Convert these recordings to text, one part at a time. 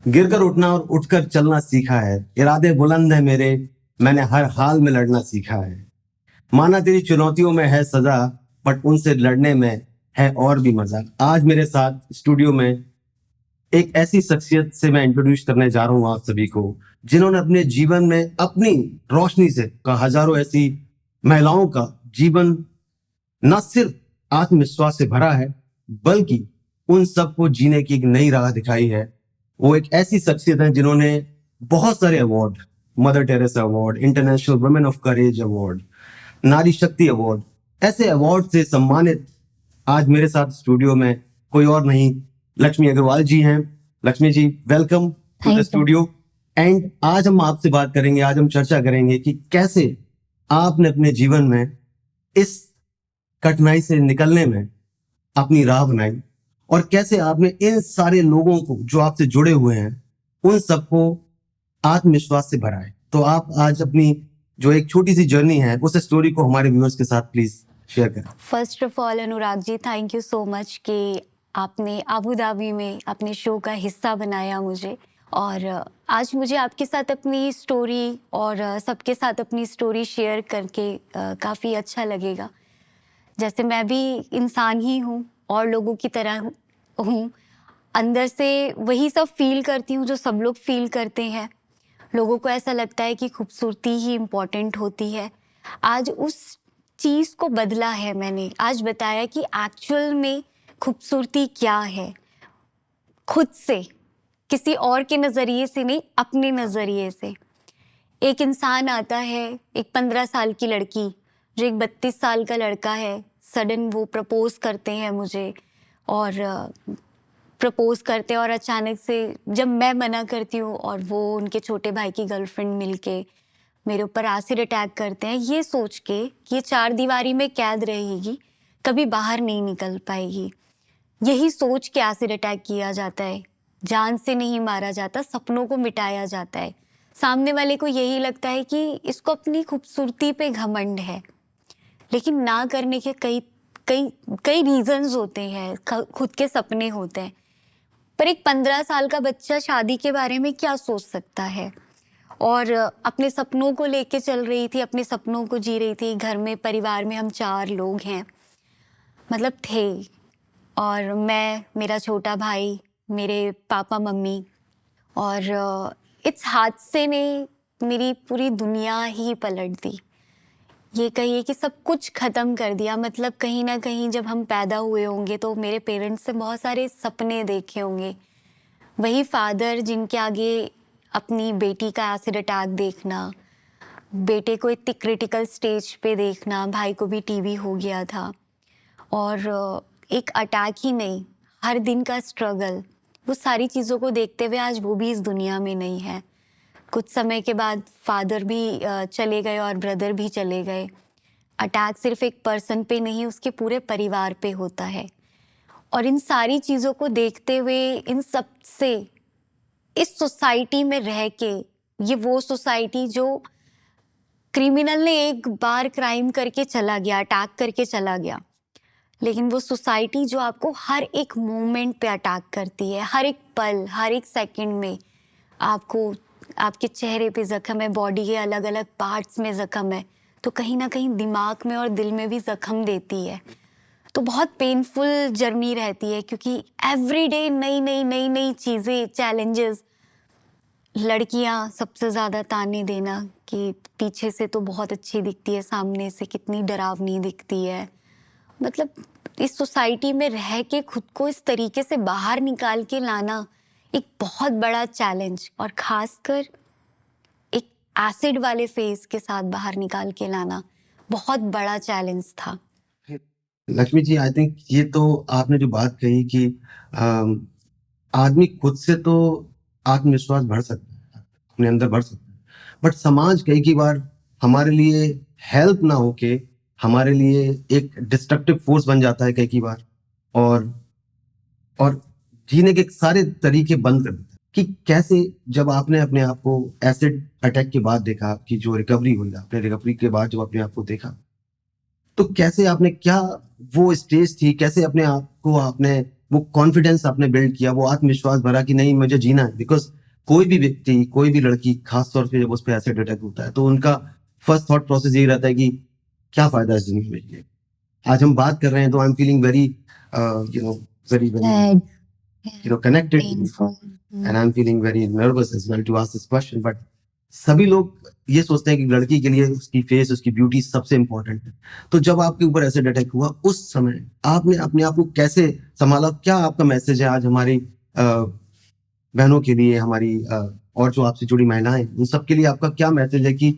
गिरकर उठना और उठकर चलना सीखा है। इरादे बुलंद है मेरे, मैंने हर हाल में लड़ना सीखा है। माना तेरी चुनौतियों में है सजा, बट उनसे लड़ने में है और भी मजा। आज मेरे साथ स्टूडियो में एक ऐसी शख्सियत से मैं इंट्रोड्यूस करने जा रहा हूँ आप सभी को, जिन्होंने अपने जीवन में अपनी रोशनी से का हजारों ऐसी महिलाओं का जीवन न सिर्फ आत्मविश्वास से भरा है, बल्कि उन सबको जीने की एक नई राह दिखाई है। वो एक ऐसी शख्सियत है जिन्होंने बहुत सारे award, mother Teresa award, international women of courage award, नारी शक्ति अवार्ड, ऐसे अवार्ड से सम्मानित आज मेरे साथ स्टूडियो में कोई और नहीं, लक्ष्मी अग्रवाल जी हैं। Lakshmi ji, welcome to the studio. And आज हम आपसे बात करेंगे, आज हम चर्चा करेंगे कि कैसे आपने अपने जीवन में इस कठिनाई से निकलने में अपनी राह बनाई और कैसे आपने इन सारे लोगों को जो आपसे जुड़े हुए हैं उन सबको आत्मविश्वास से भरा है। तो आप आज अपनी जो एक छोटी सी जर्नी है उस स्टोरी को हमारे व्यूअर्स के साथ प्लीज शेयर करें। First of all Anurag ji, thank you so much कि आपने अबू धाबी में अपने शो का हिस्सा बनाया मुझे। और आज मुझे आपके साथ अपनी स्टोरी और सबके साथ अपनी स्टोरी शेयर करके काफ़ी अच्छा लगेगा। जैसे मैं भी इंसान ही हूँ और लोगों की तरह हूँ, अंदर से वही सब फील करती हूँ जो सब लोग फील करते हैं। लोगों को ऐसा लगता है कि खूबसूरती ही इम्पोर्टेंट होती है। आज उस चीज़ को बदला है मैंने, आज बताया कि एक्चुअल में खूबसूरती क्या है, खुद से, किसी और के नज़रिए से नहीं, अपने नज़रिए से। एक इंसान आता है, एक 15 साल की लड़की जो एक 32 साल का लड़का है, सडन वो प्रपोज करते हैं मुझे और प्रपोज करते हैं और अचानक से जब मैं मना करती हूँ और वो उनके छोटे भाई की गर्लफ्रेंड मिलके मेरे ऊपर एसिड अटैक करते हैं, ये सोच के कि ये 4 दीवारी में कैद रहेगी, कभी बाहर नहीं निकल पाएगी। यही सोच के एसिड अटैक किया जाता है। जान से नहीं मारा जाता, सपनों को मिटाया जाता है। सामने वाले को यही लगता है कि इसको अपनी खूबसूरती पे घमंड है, लेकिन ना करने के कई कई कई रीजंस होते हैं, खुद के सपने होते हैं। पर एक 15 साल का बच्चा शादी के बारे में क्या सोच सकता है? और अपने सपनों को लेके चल रही थी, अपने सपनों को जी रही थी। घर में, परिवार में हम 4 लोग हैं, मतलब थे, और मैं, मेरा छोटा भाई, मेरे पापा मम्मी। और इस हादसे ने मेरी पूरी दुनिया ही पलट दी। ये कहिए कि सब कुछ ख़त्म कर दिया। मतलब कहीं ना कहीं जब हम पैदा हुए होंगे तो मेरे पेरेंट्स से बहुत सारे सपने देखे होंगे। वही फादर जिनके आगे अपनी बेटी का एसिड अटैक देखना, बेटे को इतनी क्रिटिकल स्टेज पे देखना, भाई को भी टीबी हो गया था, और एक अटैक ही नहीं, हर दिन का स्ट्रगल, वो सारी चीज़ों को देखते हुए आज वो भी इस दुनिया में नहीं है। कुछ समय के बाद फादर भी चले गए और ब्रदर भी चले गए। अटैक सिर्फ एक पर्सन पे नहीं, उसके पूरे परिवार पे होता है। और इन सारी चीज़ों को देखते हुए, इन सब से, इस सोसाइटी में रह के, ये वो सोसाइटी जो क्रिमिनल ने एक बार क्राइम करके चला गया, अटैक करके चला गया, लेकिन वो सोसाइटी जो आपको हर एक मोमेंट पे अटैक करती है, हर एक पल, हर एक सेकंड में आपको, आपके चेहरे पे ज़ख्म है, बॉडी के अलग अलग पार्ट्स में ज़ख्म है, तो कहीं ना कहीं दिमाग में और दिल में भी ज़ख्म देती है। तो बहुत पेनफुल जर्नी रहती है, क्योंकि एवरीडे नई नई नई नई चीज़ें, चैलेंजेस। लड़कियां सबसे ज़्यादा ताने देना कि पीछे से तो बहुत अच्छी दिखती है, सामने से कितनी डरावनी दिखती है। मतलब इस सोसाइटी में रह के खुद को इस तरीके से बाहर निकाल के लाना एक बहुत बड़ा चैलेंज, और ख़ासकर एक एसिड वाले फेज के साथ बाहर निकाल के लाना बहुत बड़ा चैलेंज था। लक्ष्मी जी, आई थिंक ये तो आपने जो बात कही कि आदमी खुद से तो आत्मविश्वास भर सकता है, अपने अंदर भर सकता है, बट समाज कई बार हमारे लिए हेल्प ना होके हमारे लिए एक डिस्ट्रक्टिव फोर्स बन जाता है कई बार, और जीने के सारे तरीके बंद कर देता है। कि कैसे जब आपने अपने आप को एसिड अटैक के बाद देखा, कि जो रिकवरी हुई, आपने रिकवरी के बाद जब अपने आप को देखा, तो कैसे आपने, क्या वो स्टेज थी, कैसे अपने आप को आपने वो कॉन्फिडेंस आपने बिल्ड किया, वो आत्मविश्वास भरा कि नहीं मुझे जीना है? बिकॉज कोई भी व्यक्ति, कोई भी लड़की, खास तौर पे जब उस पे एसिड अटैक होता है तो उनका फर्स्ट थॉट प्रोसेस यही रहता है कि क्या फायदा इस दुनिया में जिए। आज हम बात कर रहे हैं तो I am feeling very very Sad, connected painful. and I'm feeling very nervous as well to ask this question, but सभी लोग ये सोचते हैं कि लड़की के लिए उसकी फेस, उसकी ब्यूटी सबसे इंपॉर्टेंट है। तो जब आपके ऊपर एसिड अटैक हुआ उस समय आपने अपने आप को कैसे संभाला? क्या आपका मैसेज है आज हमारी बहनों के लिए, हमारी और जो आपसे जुड़ी महिलाएं, उन सब के लिए आपका क्या मैसेज है कि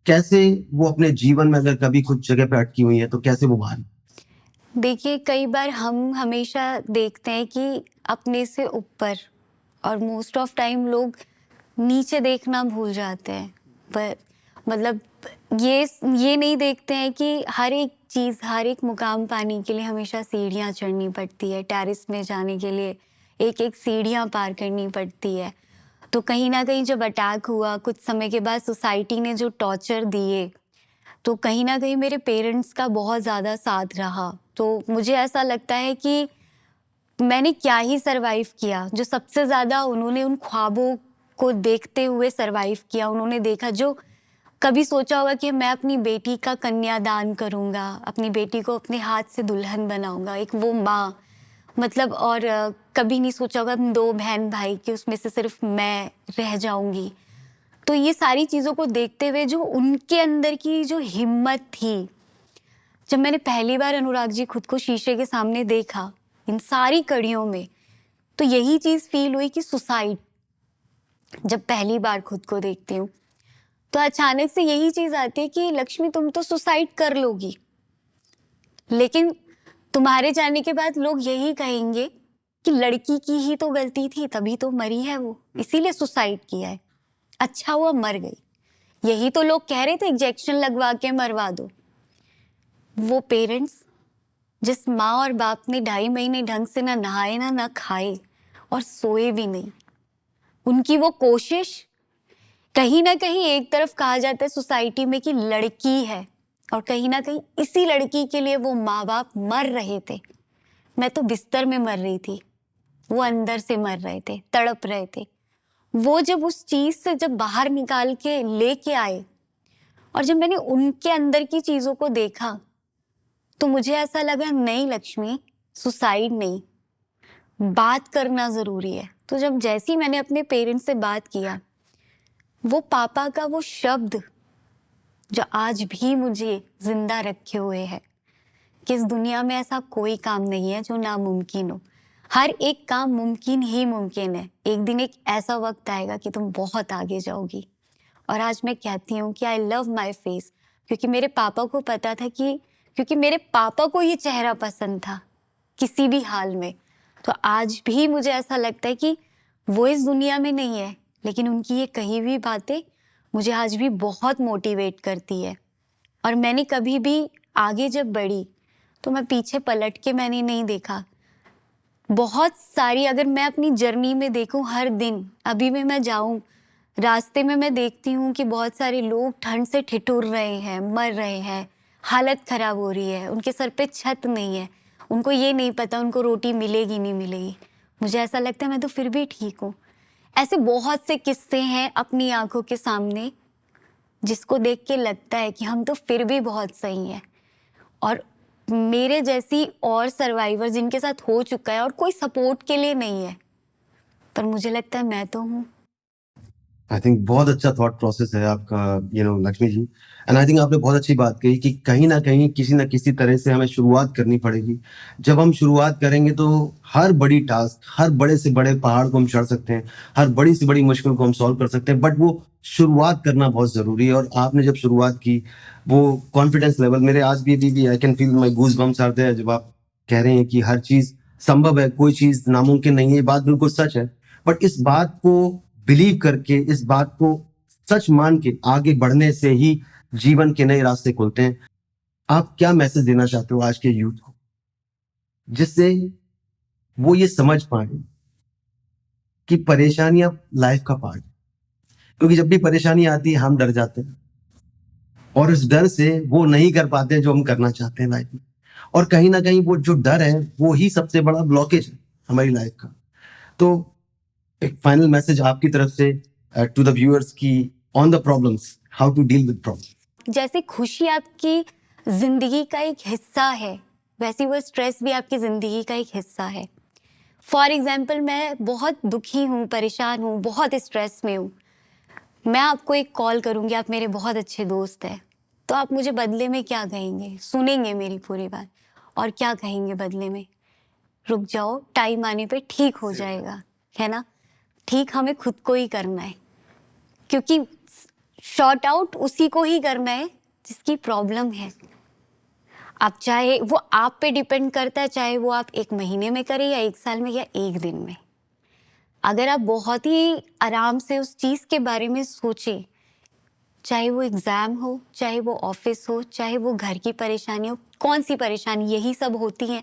कैसे वो अपने जीवन में अगर कभी कुछ जगह पे अटकी हुई है तो कैसे वो बाहर? देखिए, कई बार हम हमेशा देखते हैं कि अपने से ऊपर, और मोस्ट ऑफ टाइम लोग नीचे देखना भूल जाते हैं। पर मतलब ये नहीं देखते हैं कि हर एक चीज़, हर एक मुकाम पाने के लिए हमेशा सीढ़ियाँ चढ़नी पड़ती है। टेरेस में जाने के लिए एक-एक सीढ़ियाँ पार करनी पड़ती है। तो कहीं न कहीं जब अटैक हुआ, कुछ समय के बाद सोसाइटी ने जो टॉर्चर दिए, तो कहीं न कहीं मेरे पेरेंट्स का बहुत ज़्यादा साथ रहा। तो मुझे ऐसा लगता है कि मैंने क्या ही सर्वाइव किया, जो सबसे ज़्यादा उन्होंने उन ख्वाबों को देखते हुए सर्वाइव किया। उन्होंने देखा, जो कभी सोचा होगा कि मैं अपनी बेटी का कन्यादान करूँगा, अपनी बेटी को अपने हाथ से दुल्हन बनाऊँगा, एक वो माँ, मतलब, और कभी नहीं सोचा होगा 2 बहन-भाई कि उसमें से सिर्फ़ मैं रह जाऊँगी। तो ये सारी चीज़ों को देखते हुए जो उनके अंदर की जो हिम्मत थी, जब मैंने पहली बार अनुराग जी खुद को शीशे के सामने देखा, इन सारी कड़ियों में, तो यही चीज़ फ़ील हुई कि सुसाइड, जब पहली बार खुद को देखती हूँ, तो अचानक से यही चीज़ आती है कि लक्ष्मी, तुम तो सुसाइड कर लोगी, लेकिन तुम्हारे जाने के बाद लोग यही कहेंगे कि लड़की की ही तो गलती थी, तभी तो मरी है वो, इसीलिए सुसाइड किया है। अच्छा हुआ मर गई। यही तो लोग कह रहे थे, इंजेक्शन लगवा के मरवा दो। वो पेरेंट्स, जिस माँ और बाप ने 2.5 महीने ढंग से ना नहाए ना खाए और सोए भी नहीं, उनकी वो कोशिश, कहीं ना कहीं एक तरफ कहा जाता है सोसाइटी में कि लड़की है, और कहीं ना कहीं इसी लड़की के लिए वो माँ बाप मर रहे थे। मैं तो बिस्तर में मर रही थी, वो अंदर से मर रहे थे, तड़प रहे थे। वो जब उस चीज से जब बाहर निकाल के लेके आए, और जब मैंने उनके अंदर की चीजों को देखा, तो मुझे ऐसा लगा, नहीं लक्ष्मी, सुसाइड नहीं, बात करना जरूरी है। तो जब जैसे ही मैंने अपने पेरेंट्स से बात किया, वो पापा का वो शब्द जो आज भी मुझे जिंदा रखे हुए है, कि इस दुनिया में ऐसा कोई काम नहीं है जो नामुमकिन हो, हर एक काम मुमकिन ही मुमकिन है। एक दिन एक ऐसा वक्त आएगा कि तुम बहुत आगे जाओगी। और आज मैं कहती हूँ कि आई लव माई फेस, क्योंकि मेरे पापा को पता था कि, क्योंकि मेरे पापा को ये चेहरा पसंद था किसी भी हाल में। तो आज भी मुझे ऐसा लगता है कि वो इस दुनिया में नहीं है, लेकिन उनकी ये कही हुई बातें मुझे आज भी बहुत मोटिवेट करती है। और मैंने कभी भी आगे जब बढ़ी, तो मैं पीछे पलट के मैंने नहीं देखा। बहुत सारी, अगर मैं अपनी जर्नी में देखूं, हर दिन अभी भी मैं जाऊं, रास्ते में मैं देखती हूँ कि बहुत सारे लोग ठंड से ठिठुर रहे हैं, मर रहे हैं, हालत खराब हो रही है, उनके सर पे छत नहीं है, उनको ये नहीं पता उनको रोटी मिलेगी नहीं मिलेगी। मुझे ऐसा लगता है मैं तो फिर भी ठीक हूँ। ऐसे बहुत से किस्से हैं अपनी आंखों के सामने, जिसको देख के लगता है कि हम तो फिर भी बहुत सही हैं। और मेरे जैसी और सर्वाइवर जिनके साथ हो चुका है और कोई सपोर्ट के लिए नहीं है, पर मुझे लगता है मैं तो हूँ। आई थिंक बहुत अच्छा थॉट प्रोसेस है आपका, Lakshmi ji. And I think आपने बहुत अच्छी बात कही कि कहीं ना कहीं किसी ना किसी तरह से हमें शुरुआत करनी पड़ेगी। जब हम शुरुआत करेंगे तो हर बड़ी टास्क, हर बड़े से बड़े पहाड़ को हम चढ़ सकते हैं, हर बड़ी से बड़ी मुश्किल को हम सॉल्व कर सकते हैं, बट वो शुरुआत करना बहुत जरूरी है। और आपने जब शुरुआत की, वो कॉन्फिडेंस लेवल मेरे आज भी I can feel my goosebumps आते हैं जब आप कह रहे हैं कि हर चीज संभव है, कोई चीज नामुमकिन नहीं है। ये बात बिल्कुल सच है, बट इस बात को बिलीव करके, इस बात को सच मान के आगे बढ़ने से ही जीवन के नए रास्ते खुलते हैं। आप क्या मैसेज देना चाहते हो आज के यूथ को, जिससे वो ये समझ पाए कि परेशानियां लाइफ का पार्ट है? क्योंकि जब भी परेशानी आती है हम डर जाते हैं, और इस डर से वो नहीं कर पाते हैं जो हम करना चाहते हैं लाइफ में। और कहीं ना कहीं वो जो डर है वो ही सबसे बड़ा ब्लॉकेज है हमारी लाइफ का। तो एक फाइनल मैसेज आपकी तरफ से टू द व्यूअर्स की on the problems, how to deal with problems. जैसे खुशी आपकी जिंदगी का एक हिस्सा है, वैसे वो स्ट्रेस भी आपकी जिंदगी का एक हिस्सा है। फॉर एग्जाम्पल, मैं बहुत दुखी हूँ, परेशान हूँ, बहुत स्ट्रेस में हूँ, मैं आपको एक कॉल करूँगी, आप मेरे बहुत अच्छे दोस्त हैं, तो आप मुझे बदले में क्या कहेंगे? सुनेंगे मेरी पूरी बात और क्या कहेंगे बदले में? रुक जाओ, टाइम आने पे ठीक हो जाएगा, है ना? ठीक हमें खुद को ही करना है, क्योंकि शॉर्ट आउट उसी को ही करना है जिसकी प्रॉब्लम है। अब चाहे वो आप पे डिपेंड करता है, चाहे वो आप 1 महीने में करें या 1 साल में या 1 दिन में। अगर आप बहुत ही आराम से उस चीज़ के बारे में सोचें, चाहे वो एग्ज़ाम हो, चाहे वो ऑफिस हो, चाहे वो घर की परेशानी हो, कौन सी परेशानी, यही सब होती हैं।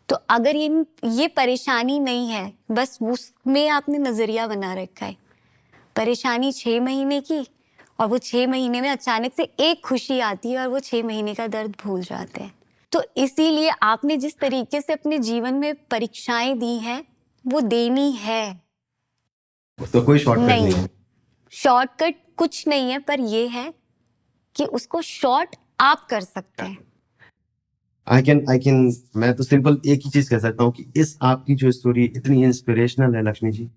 तो अगर ये परेशानी नहीं है, बस उसमें आपने नज़रिया बना रखा है, परेशानी 6 महीने की, और वो 6 महीने में अचानक से एक खुशी आती है और वो 6 महीने का दर्द भूल जाते हैं। तो इसीलिए आपने जिस तरीके से अपने जीवन में परीक्षाएं दी हैं, वो देनी है। तो कोई शॉर्टकट नहीं नहीं, है। शॉर्टकट कुछ नहीं है, पर ये है कि उसको शॉर्ट आप कर सकते हैं। आई कैन मैं तो सिंपल एक ही चीज कह सकता हूँ कि इस आपकी जो स्टोरी इतनी इंस्पिरेशनल है लक्ष्मी जी।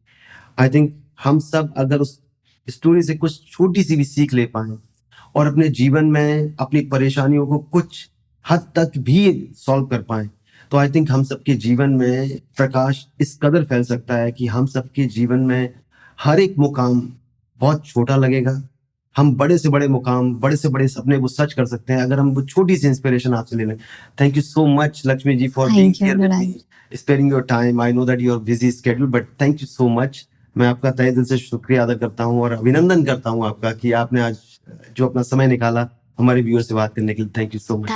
आई थिंक हम सब अगर उस स्टोरी से कुछ छोटी सी भी सीख ले पाए और अपने जीवन में अपनी परेशानियों को कुछ हद तक भी सॉल्व कर पाए, तो आई थिंक हम सबके जीवन में प्रकाश इस कदर फैल सकता है कि हम सबके जीवन में हर एक मुकाम बहुत छोटा लगेगा। हम बड़े से बड़े मुकाम, बड़े से बड़े सपने वो सच कर सकते हैं अगर हम वो छोटी सी इंस्पिरेशन आपसे ले लें। Thank you so much Lakshmi ji for being Thank you, here with Nuraj. Me, sparing your time. I know that you are busy schedule, but thank you so much. मैं आपका तहे दिल से शुक्रिया अदा करता हूँ और अभिनंदन करता हूँ आपका कि आपने आज जो अपना समय निकाला हमारे व्यूअर से बात करने के लिए। Thank you so much.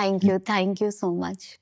Thank you so much.